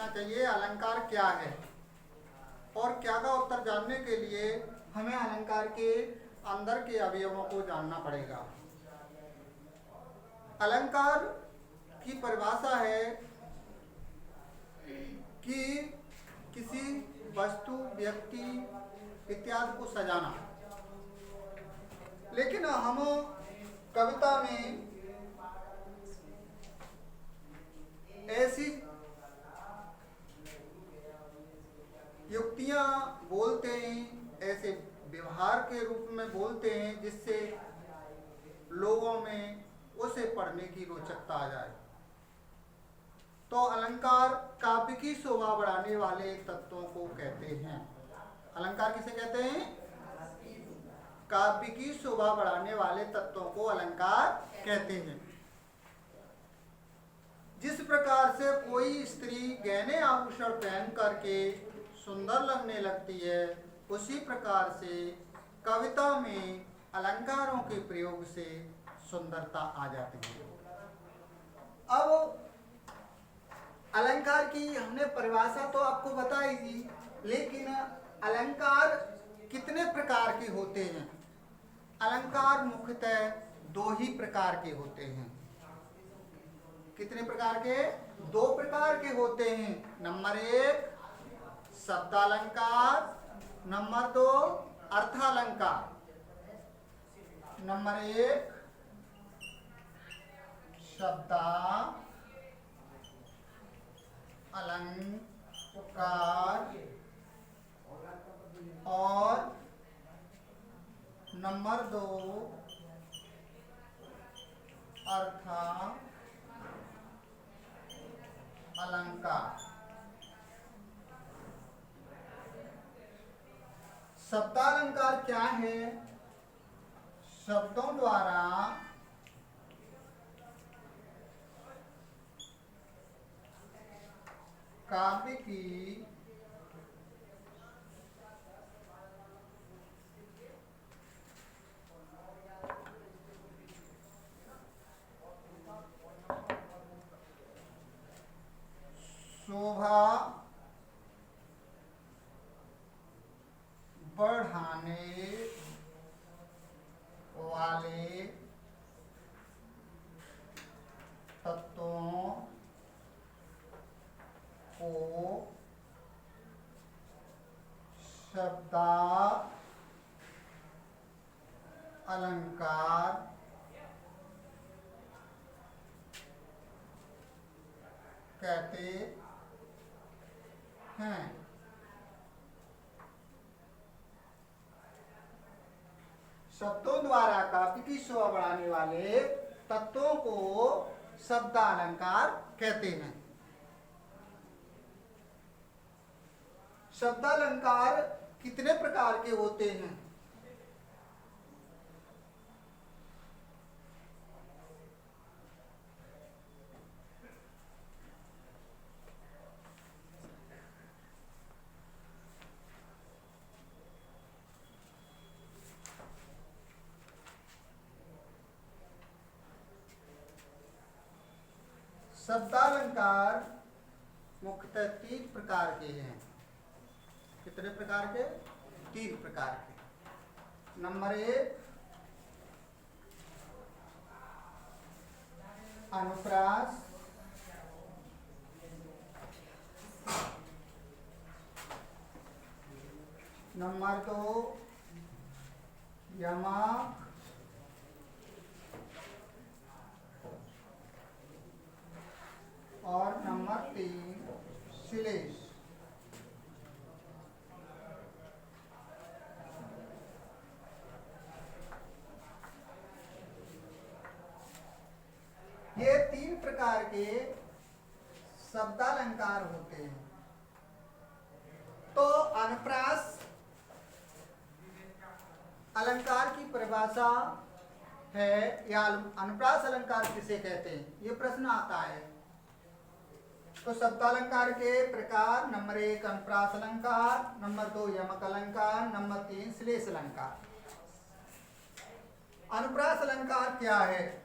लेना चाहिए अलंकार क्या है, और क्या का उत्तर जानने के लिए हमें अलंकार के अंदर के अवयवों को जानना पड़ेगा। अलंकार की परिभाषा है कि किसी वस्तु, व्यक्ति इत्यादि को सजाना। लेकिन हम कविता में ऐसी युक्तियां बोलते हैं, ऐसे व्यवहार के रूप में बोलते हैं जिससे लोगों में उसे पढ़ने की रोचकता आ जाए। तो अलंकार काव्य की शोभा बढ़ाने वाले तत्वों को कहते हैं। अलंकार किसे कहते हैं? काव्य की शोभा बढ़ाने वाले तत्वों को अलंकार कहते हैं। जिस प्रकार से कोई स्त्री गहने आभूषण पहन करके सुंदर लगने लगती है, उसी प्रकार से कविता में अलंकारों के प्रयोग से सुंदरता आ जाती है। अब अलंकार की हमने परिभाषा तो आपको बताई थी, लेकिन अलंकार कितने प्रकार के होते हैं? अलंकार मुख्यतः दो ही प्रकार के होते हैं। कितने प्रकार के? दो प्रकार के होते हैं। नंबर 1 शब्दालंकार, नंबर 2 अर्थालंकार। नंबर 1 शब्दा अलंकार और नंबर 2 अर्था अलंकार। शब्दालंकार क्या है? शब्दों द्वारा काव्य की शोभा बढ़ाने वाले तत्वों को शब्दा अलंकार कहते हैं। शब्दों द्वारा काव्य की शोभा बढ़ाने वाले तत्वों को शब्दालंकार कहते हैं। शब्दालंकार कितने प्रकार के होते हैं? शब्दालंकार मुख्यतः 3 प्रकार के हैं। कितने प्रकार के? 3 प्रकार के। नंबर 1 अनुप्रास, नंबर 2 यमक, और नंबर 3 श्लेष। ये 3 प्रकार के शब्दालंकार होते हैं। तो अनुप्रास अलंकार की परिभाषा है, या अनुप्रास अलंकार किसे कहते हैं, ये प्रश्न आता है। तो शब्दालंकार के प्रकार: नंबर 1 अनुप्रास अलंकार, नंबर 2 यमक अलंकार, नंबर 3 श्लेष अलंकार। अनुप्रास अलंकार क्या है?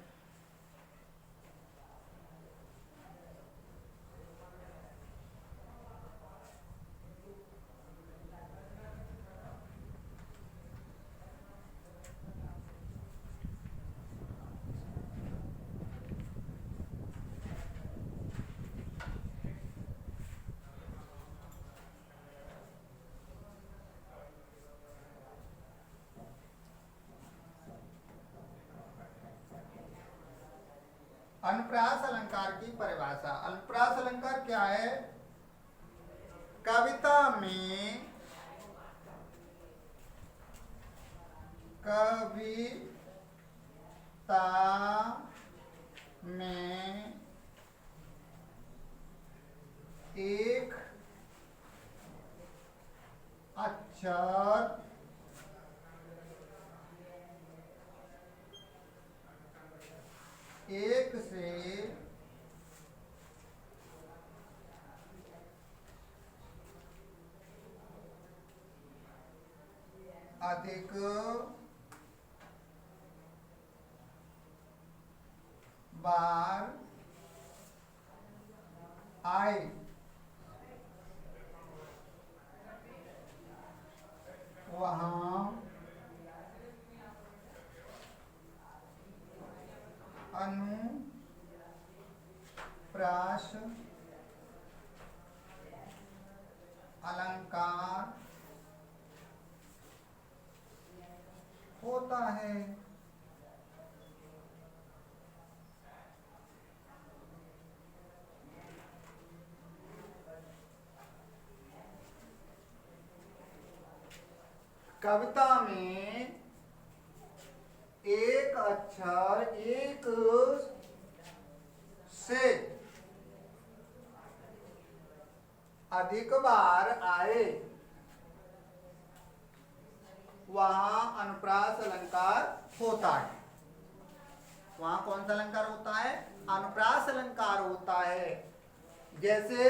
अनुप्रास अलंकार की परिभाषा। अनुप्रास अलंकार क्या है? कविता में एक अक्षर एक से अधिक बार आए वहाँ अनुप्रास अलंकार होता है। कविता में एक अक्षर एक से अधिक बार आए वहां अनुप्रास अलंकार होता है। वहां कौन सा अलंकार होता है? अनुप्रास अलंकार होता है। जैसे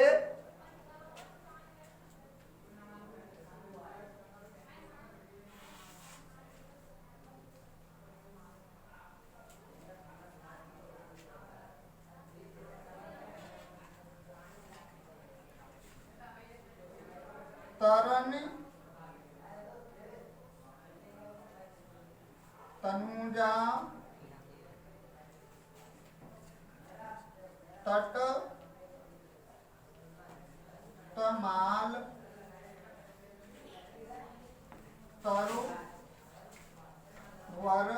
तरन तनुजा तट तमाल तरु वर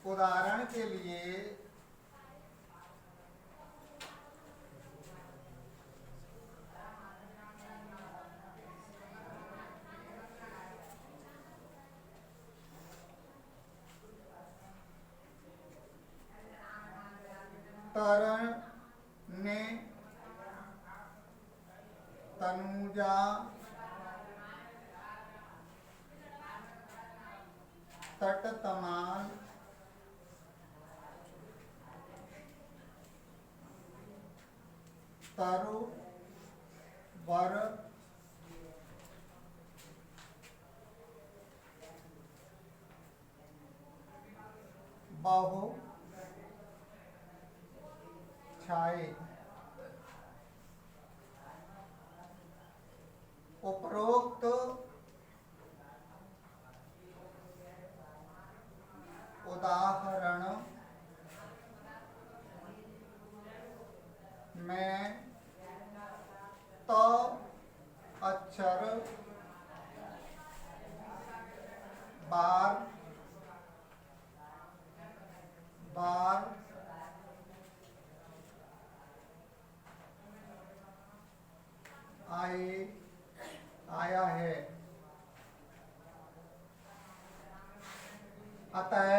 उदाहरण के लिए तरण ने तनुजा तट तमाल तरु वर बहु छाए। उपरोक्त उदाहरण में तो अक्षर बार बार आया है। अतः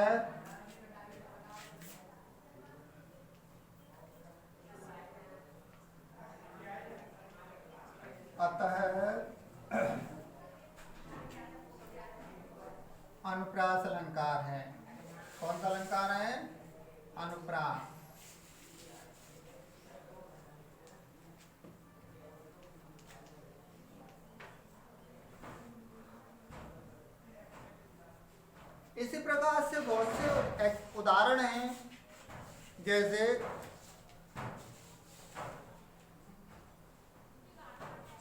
अनुप्रास अलंकार है। कौन सा अलंकार है? अनुप्रास। इसी प्रकार से बहुत से उदाहरण हैं, जैसे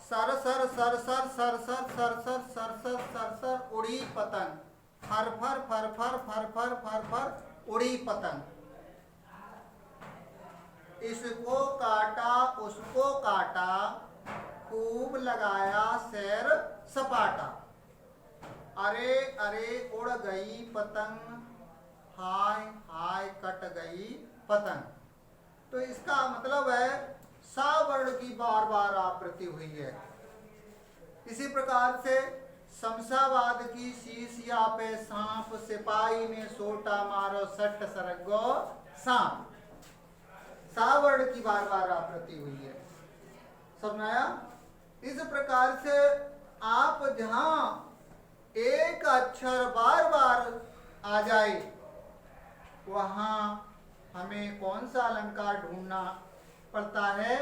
sir sir sir sir sir sir sir sir sir sir sir sir उड़ी पतंग, फर फर फर फर फर फर फर फर उड़ी पतंग। इसको काटा उसको काटा खूब लगाया सैर सपाटा। अरे अरे उड़ गई पतंग, हाय हाय कट गई पतंग। तो इसका मतलब है सा वर्ण की बार बार आवृत्ति हुई है। इसी प्रकार से शमशाबाद की शीशिया पे सांप, सिपाही ने सोटा मारो सट सरगो सांप। सा वर्ण की बार बार आवृत्ति हुई है। समझाया? इस प्रकार से आप जहां एक अक्षर बार बार आ जाए वहां हमें कौन सा अलंकार ढूंढना पड़ता है?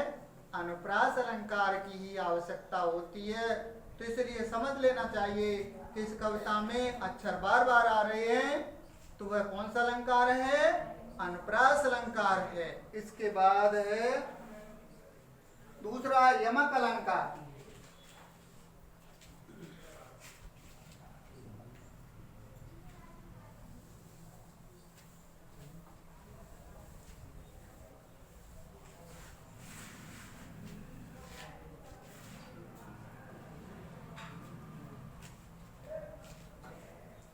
अनुप्रास अलंकार की ही आवश्यकता होती है। तो इसलिए समझ लेना चाहिए कि इस कविता में अक्षर बार बार आ रहे हैं तो वह कौन सा अलंकार है? अनुप्रास अलंकार है। इसके बाद है दूसरा यमक अलंकार।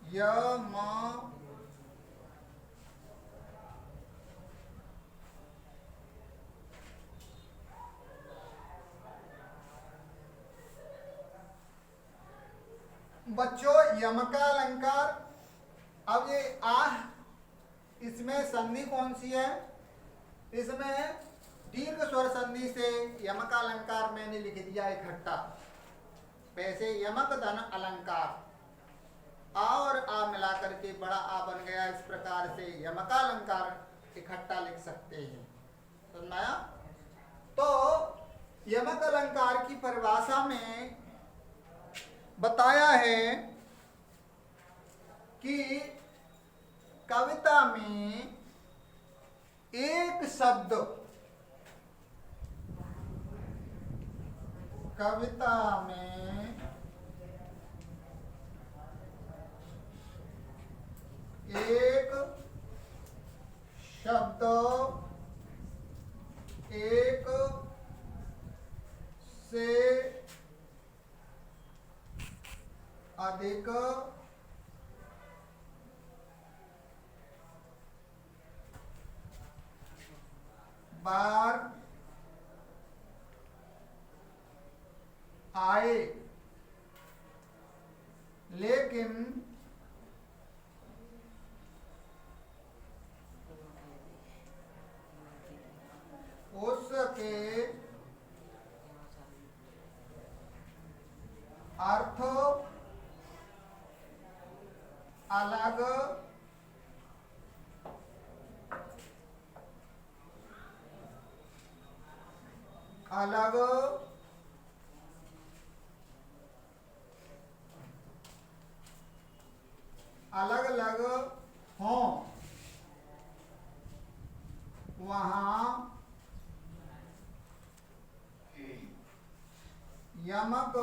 यम बच्चों यमका अलंकार। अब ये आह, इसमें संधि कौन सी है? इसमें दीर्घ स्वर संधि से यमका अलंकार मैंने लिख दिया इकट्ठा। वैसे यमक धन अलंकार आ और आ मिलाकर के बड़ा आ बन गया। इस प्रकार से यमका अलंकार इकट्ठा लिख सकते हैं। समझाया? तो यमक अलंकार की परिभाषा में बताया है कि कविता में एक शब्द, कविता में एक शब्द एक से अधिक बार आए लेकिन उसके अर्थ अलग अलग अलग अलग हों वहां यमक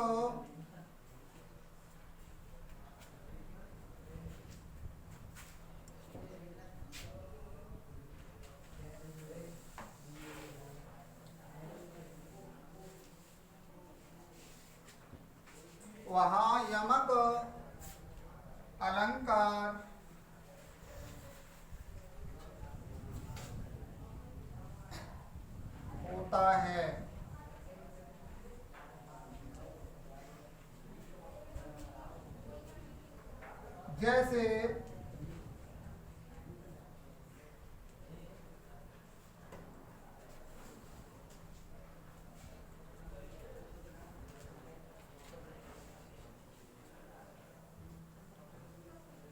अलंकार होता है। जैसे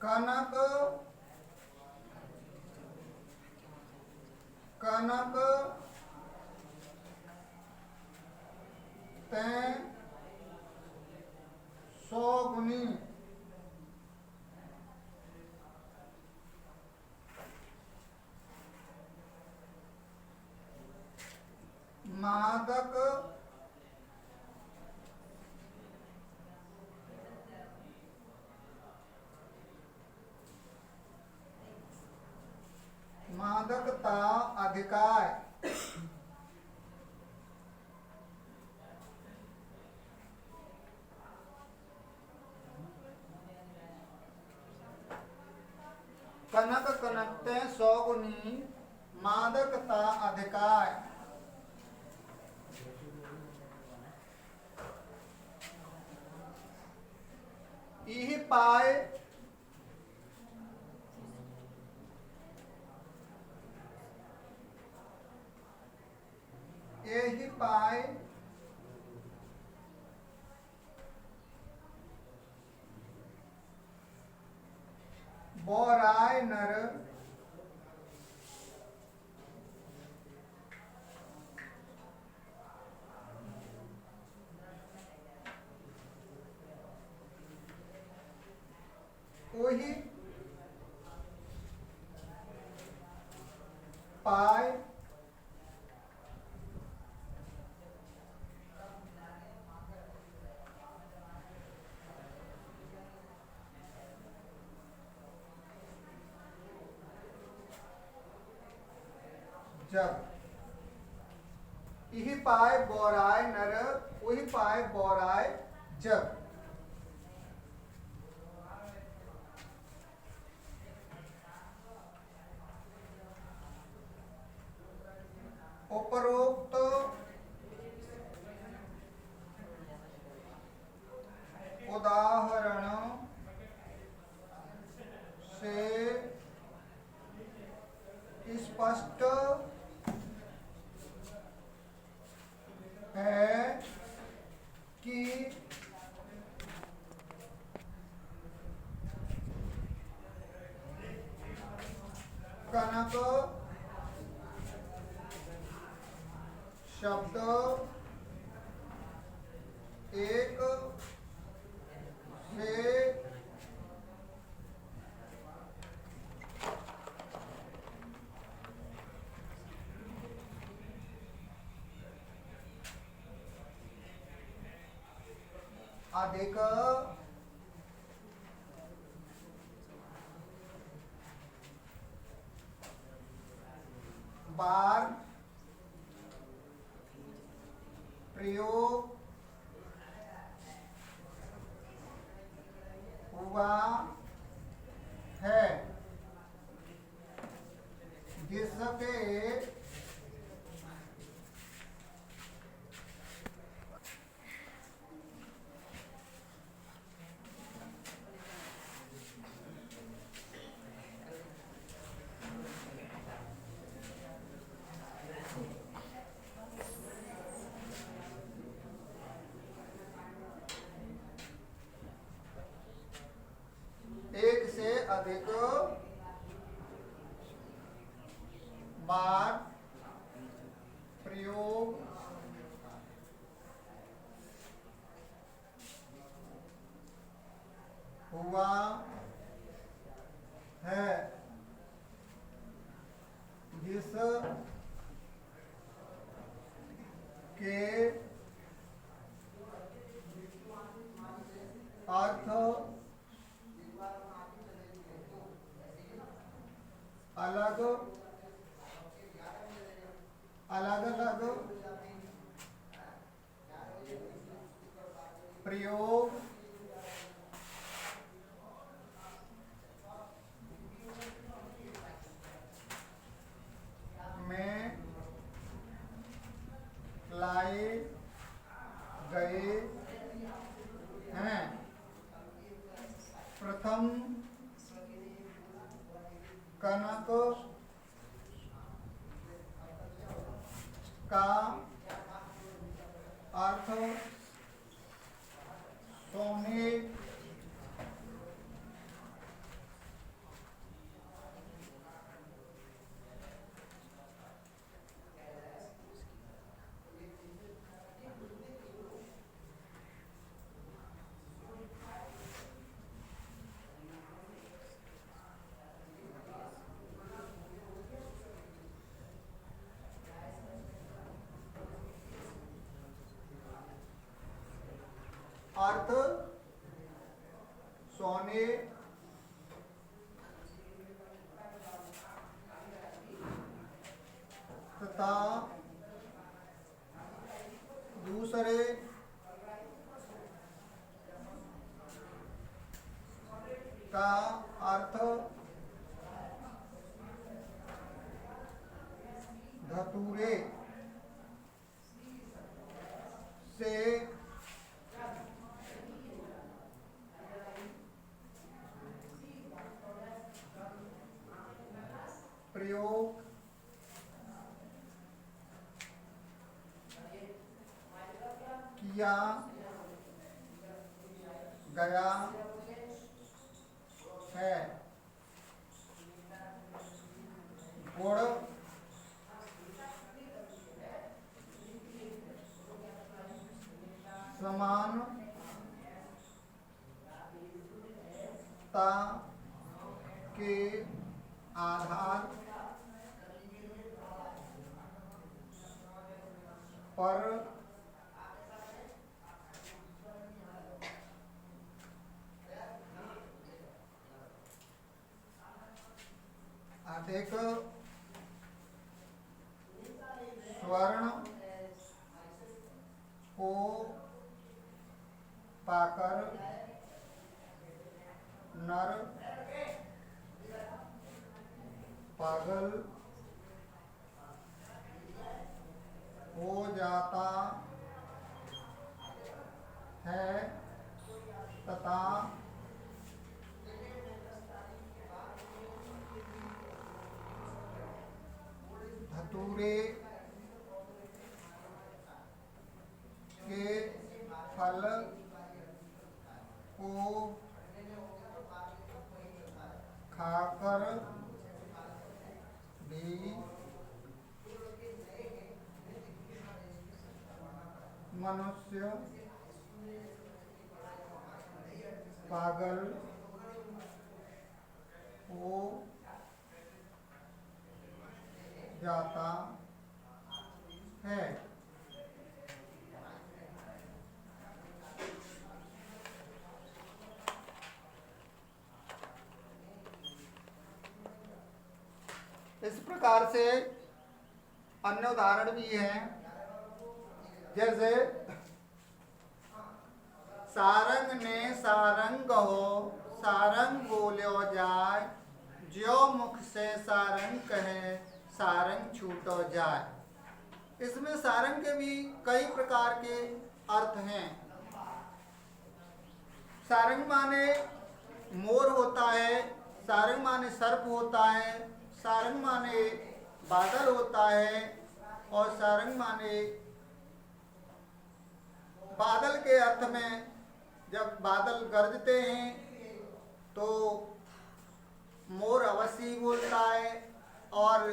कनक कनक तैं सौगुनी मादक मादकता अधिकार कनक कनकते सौगुनी मादकता अधिकाय। इहि पाए एहि पाए बोराय नर ओहि पाए जब। इहि पाए बोराय नर ओहि पाए बोराय जब। उपरोक्त उदाहरण से स्पष्ट है कि कनक शब्द एक से अधिक बार प्रयोग हुआ है, जिसके एक से अधिक बार प्रयोग हुआ है, जिसके अर्थ अलग अलग प्रयोग में लाए गए हैं। प्रथम कनक का अर्थ सोने अर्थ सोने तथा दूसरे का अर्थ धतूरे से प्रयोग किया गया है। गुण समानता के आधार पर अधिक स्वर्ण को पाकर नर पागल हो जाता है तथा धतूरे के फल को खाकर भी मनुष्य पागल हो जाता है। इस प्रकार से अन्य उदाहरण भी हैं, जैसे सारंग ने सारंग हो सारंग बोल्यो जाय, ज्यो मुख से सारंग कहे सारंग छूटो जाए। इसमें सारंग के भी कई प्रकार के अर्थ हैं। सारंग माने मोर होता है, सारंग माने सर्प होता है, सारंग माने बादल होता है, और सारंग माने बादल के अर्थ में जब बादल गरजते हैं तो मोर अवश्य ही बोलता है, और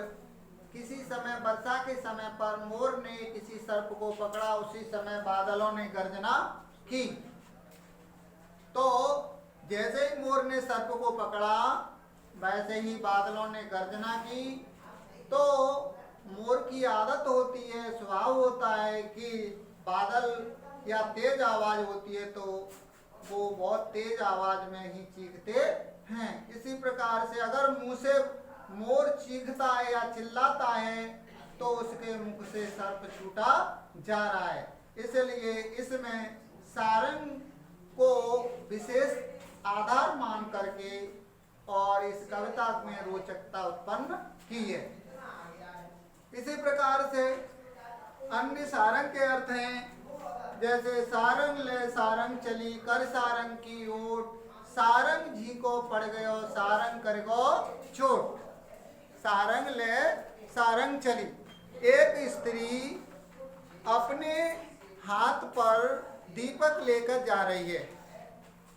किसी समय वर्षा के समय पर मोर ने किसी सर्प को पकड़ा, उसी समय बादलों ने गर्जना की। तो जैसे ही मोर ने सर्प को पकड़ा वैसे ही बादलों ने गर्जना की। तो मोर की आदत होती है, स्वभाव होता है कि बादल या तेज आवाज होती है तो वो बहुत तेज आवाज में ही चीखते हैं। इसी प्रकार से अगर मुंह से मोर चीखता है या चिल्लाता है तो उसके मुख से सर्प छूटा जा रहा है। इसलिए इसमें सारंग को विशेष आधार मान करके और इस कविता में रोचकता उत्पन्न की है। इसी प्रकार से अन्य सारंग के अर्थ हैं, जैसे सारंग ले सारंग चली कर सारंग की ओट, सारंग जी को पड़ गयो सारंग कर गो चोट। सारंग ले सारंग चली, एक स्त्री अपने हाथ पर दीपक लेकर जा रही है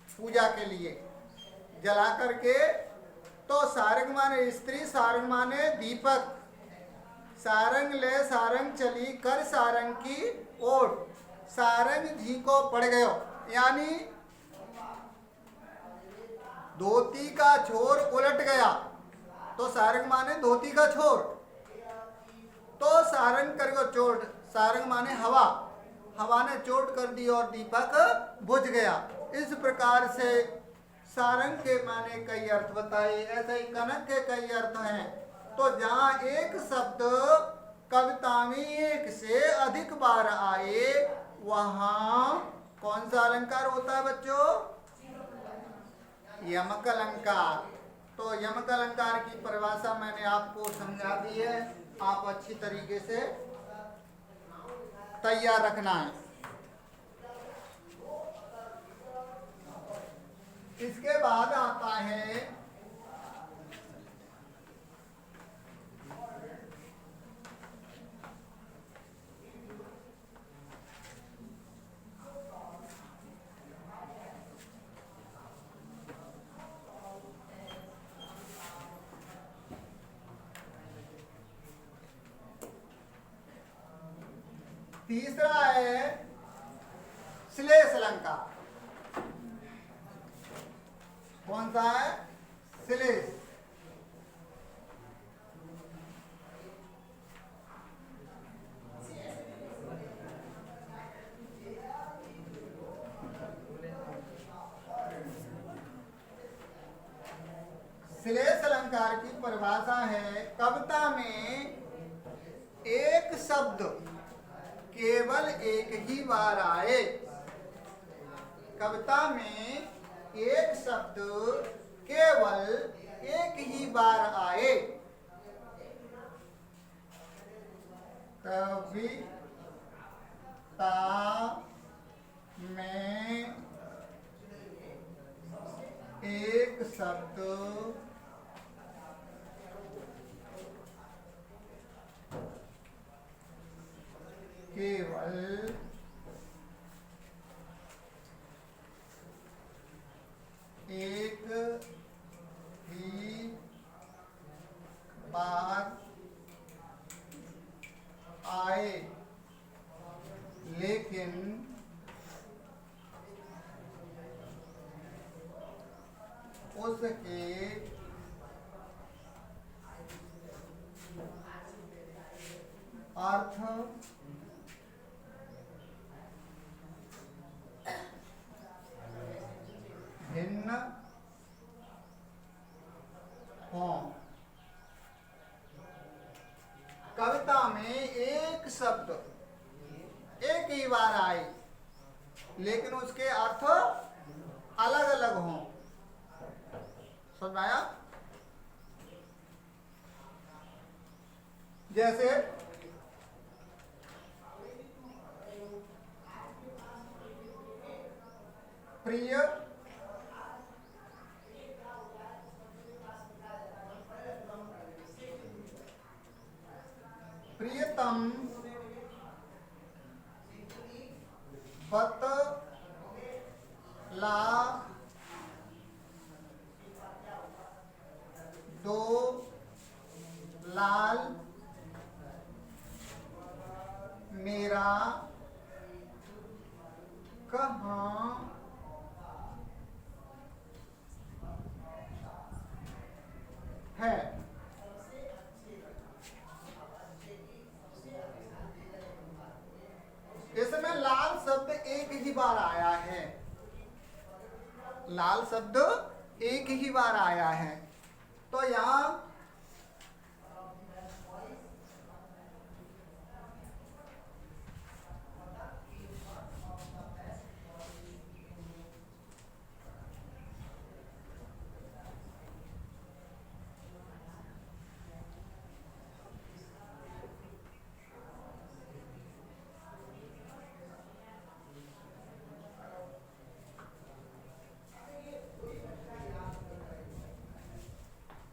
पूजा के लिए जला करके। तो सारंग माने स्त्री, सारंग माने दीपक। सारंग ले सारंग चली कर सारंग की ओट, सारंग जी को पड़ गयो, यानी धोती का छोर उलट गया। तो सारंग माने धोती का छोर, तो सारंग कर गो चोट, सारंग माने हवा, हवा ने चोट कर दी और दीपक बुझ गया। इस प्रकार से सारंग के माने कई अर्थ बताए, ऐसे ही कनक के कई अर्थ हैं। तो जहाँ एक शब्द कविता में एक से अधिक बार आए वहाँ कौन सा अलंकार होता है बच्चों? यमक अलंकार। तो यमक अलंकार की परिभाषा मैंने आपको समझा दी है। आप अच्छी तरीके से तैयार रखना है। इसके बाद आता है तीसरा है श्लेष अलंकार। कौन सा है? श्लेष। श्लेष अलंकार की परिभाषा है कविता में एक शब्द केवल एक ही बार आए। कविता में एक शब्द केवल एक ही बार आए। कविता में एक शब्द केवल एक ही बार आए, लेकिन उसके अर्थ भिन्न हों। कविता में एक शब्द एक ही बार आए, लेकिन उसके अर्थ अलग अलग हों। समझ में आया? जैसे प्रिय, प्रियतम, बतला दो लाल मेरा कहाँ है। इसमें लाल शब्द एक ही बार आया है। लाल शब्द एक ही बार आया है, तो यहाँ